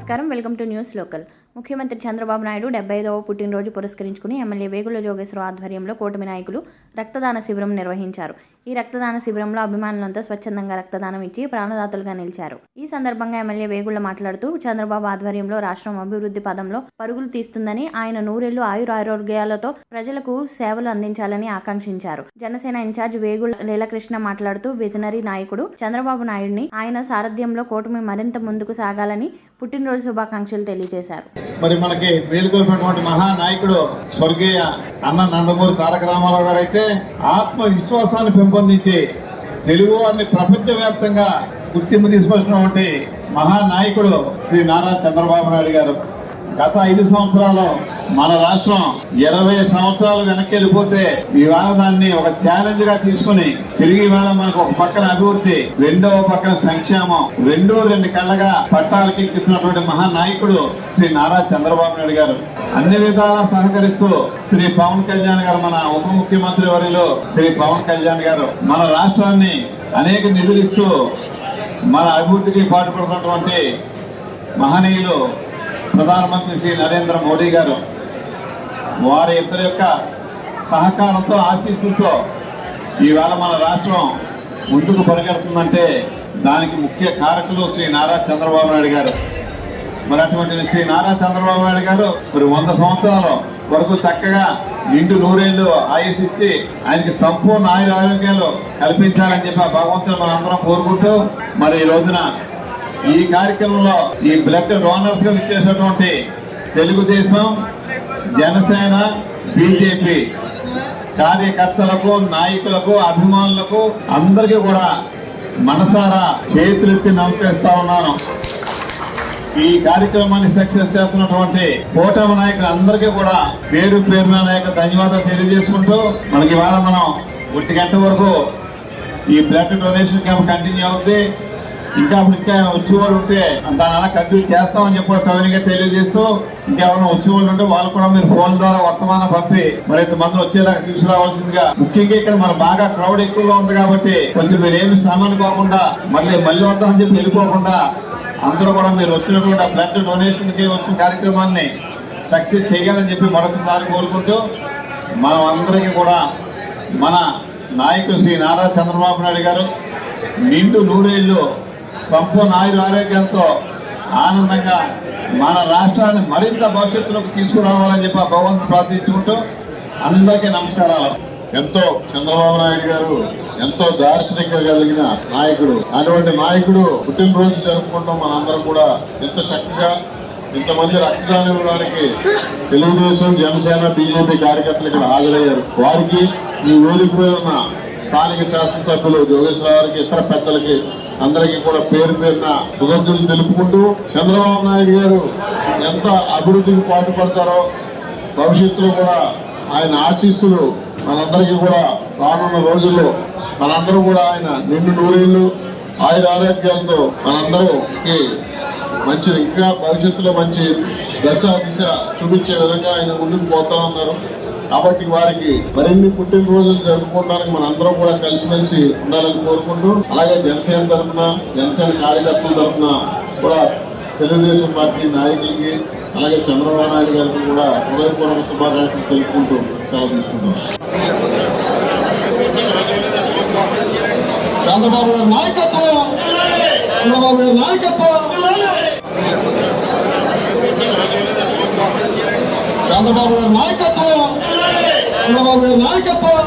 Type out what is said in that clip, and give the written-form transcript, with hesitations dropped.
నమస్కారం. Welcome to news local. ముఖ్యమంత్రి చంద్రబాబు నాయుడు 75వ పుట్టినరోజు పురస్కరించుకుని ఎమ్మెల్యే వేగుల జోగేశ్వరరావు ఆధ్వర్యంలో కూటమి నాయకులు రక్తదాన శిబిరం నిర్వహించారు. ఈ రక్తదాన శిబిరంలో అభిమానులంతా స్వచ్ఛందంగా రక్తదానం ఇచ్చి ప్రాణదాతలుగా నిలిచారు. ఈ సందర్భంగా ఎమ్మెల్యే వేగుల మాట్లాడుతూ చంద్రబాబు ఆధ్వర్యంలో రాష్ట్రం అభివృద్ధి పదంలో పరుగులు తీస్తుందని, ఆయన నూరేళ్లు ఆయురారోగ్యాలతో ప్రజలకు సేవలు అందించాలని ఆకాంక్షించారు. జనసేన ఇన్ఛార్జ్ వేగుల లీలకృష్ణ మాట్లాడుతూ విజనరీ నాయకుడు చంద్రబాబు నాయుడిని ఆయన సారథ్యంలో కూటమి మరింత ముందుకు సాగాలని పుట్టినరోజు శుభాకాంక్షలు తెలియజేశారు. మరి మనకి మేలుకొల్పినటువంటి మహానాయకుడు స్వర్గీయ అన్న నందమూరి తారక రామారావు గారు అయితే ఆత్మవిశ్వాసాన్ని పెంపొందించి తెలుగు వారిని ప్రపంచవ్యాప్తంగా గుర్తింపు తీసుకొచ్చినటువంటి మహానాయకుడు శ్రీ నారా చంద్రబాబు నాయుడు గారు. గత 5 సంవత్సరాలు మన రాష్ట్రం 20 సంవత్సరాలు వెనక్కి వెళ్ళిపోతే ఇవాళ దాన్ని ఒక ఛాలెంజ్ గా తీసుకుని తిరిగి ఇవాళ మనకు ఒక పక్కన అభివృద్ధి, రెండవ పక్కన సంక్షేమం, రెండు కళ్ళగా పట్టాలకి ఎక్కిస్తున్నటువంటి మహానాయకుడు శ్రీ నారా చంద్రబాబు నాయుడు గారు. అన్ని విధాలా సహకరిస్తూ శ్రీ పవన్ కళ్యాణ్ గారు, మన ఉప ముఖ్యమంత్రి వర్యులు శ్రీ పవన్ కళ్యాణ్ గారు మన రాష్ట్రాన్ని అనేక నిధులు ఇస్తూ మన అభివృద్ధికి పాటుపడుతున్నటువంటి మహనీయులు ప్రధానమంత్రి శ్రీ నరేంద్ర మోడీ గారు. వారి ఇద్దరి యొక్క సహకారంతో, ఆశీస్సులతో ఈవేళ మన రాష్ట్రం ముందుకు పరిగెడుతుందంటే దానికి ముఖ్య కారకులు శ్రీ నారా చంద్రబాబు నాయుడు గారు. మరి అటువంటి శ్రీ నారా చంద్రబాబు నాయుడు గారు మరి 100 సంవత్సరాల వరకు చక్కగా నిండు నూరేళ్లు ఆయుష్ ఇచ్చి ఆయనకి సంపూర్ణ ఆరోగ్యాలు కల్పించాలని చెప్పి భగవంతుడు మనందరం కోరుకుంటూ మరి ఈ రోజున ఈ కార్యక్రమంలో ఈ బ్లడ్ డోనర్స్ గా ఇచ్చేసినటువంటి తెలుగుదేశం, జనసేన, బీజేపీ కార్యకర్తలకు, నాయకులకు, అభిమానులకు అందరికీ కూడా మనసారా చేతులెత్తి నమస్కరిస్తా ఉన్నాను. ఈ కార్యక్రమాన్ని సక్సెస్ చేస్తున్నటువంటి కూటమి నాయకులు అందరికీ కూడా పేరు పేరున ధన్యవాదాలు తెలియజేసుకుంటూ మనకి ఇవాళ మనం 1 గంట వరకు ఈ బ్లడ్ డొనేషన్ క్యాంప్ కంటిన్యూ అవుతుంది. ఇంకా వచ్చేవాళ్ళు ఉంటే దాని అలా కంటిన్యూ చేస్తామని చెప్పి సవినిగా తెలియజేస్తూ ఇంకెవరైనా వచ్చేవాళ్ళు ఉంటే వాళ్ళు కూడా మీరు ఫోన్ ద్వారా వర్తమానం పంపి మరింత మంది వచ్చేలాగా తీసుకురావాల్సిందిగా. ముఖ్యంగా ఇక్కడ మన బాగా క్రౌడ్ ఎక్కువగా ఉంది కాబట్టి కొంచెం మీరు ఏమి శ్రమ అనుకోకుండా మళ్ళీ వద్దామని చెప్పి వెళ్ళిపోకుండా అందరూ కూడా మీరు వచ్చినటువంటి బ్లడ్ డొనేషన్ కి వచ్చిన కార్యక్రమాన్ని సక్సెస్ చేయాలని చెప్పి మరొకసారి కోరుకుంటూ మనం అందరికీ కూడా మన నాయకుడు శ్రీ నారా చంద్రబాబు నాయుడు గారు నిండు నూరేళ్లు సంపూర్ణ ఆరోగ్యాలతో ఆనందంగా మన రాష్ట్రాన్ని మరింత భవిష్యత్తులోకి తీసుకురావాలని చెప్పి భగవంతుని ప్రార్థించుకుంటూ అందరికీ నమస్కారాలు. ఎంతో చంద్రబాబు నాయుడు గారు ఎంతో దార్శనికత కలిగిన నాయకుడు. అటువంటి నాయకుడు పుట్టినరోజు జరుపుకుంటాం. మనందరం కూడా ఎంత చక్కగా ఇంతమంది రక్తదానం ఇవ్వడానికి తెలుగుదేశం, జనసేన, బీజేపీ కార్యకర్తలు ఇక్కడ హాజరయ్యారు. వారికి ఈ వేదిక మీద ఉన్న స్థానిక శాసనసభ్యులు జోగేశ్వరరావు గారికి, ఇతర పెద్దలకి అందరికీ కూడా పేరు పేరున కృతజ్ఞతలు తెలుపుకుంటూ చంద్రబాబు నాయుడు గారు ఎంత అభివృద్ధికి పాటుపడతారో భవిష్యత్తులో కూడా ఆయన ఆశీస్సులు మనందరికీ కూడా రానున్న రోజుల్లో మనందరూ కూడా ఆయన నిండు నూరేళ్లు ఆరోగ్యాలతో మనందరికి మంచి ఇంకా భవిష్యత్తులో మంచి దిశ చూపించే విధంగా ఆయన ముందుకు పోతా ఉన్నారు. కాబట్టి వారికి మరిన్ని పుట్టినరోజులు జరుపుకోవడానికి మనందరం కూడా కలిసిమెలిసి ఉండాలని కోరుకుంటూ, అలాగే జనసేన తరఫున, జనసేన కార్యకర్తల తరఫున కూడా తెలుగుదేశం పార్టీ నాయకులకి, అలాగే చంద్రబాబు నాయుడు గారికి కూడా హృదయపూర్వక శుభాకాంక్షలు తెలుపుకుంటూ సెలవు తీసుకుంటాం. చంద్రబాబు గారి నాయకత్వం, చంద్రబాబు గారి నాయకత్వం, చంద్రబాబు గారి నాయకత్వం, చంద్రబాబు గారి నాయకత్వం.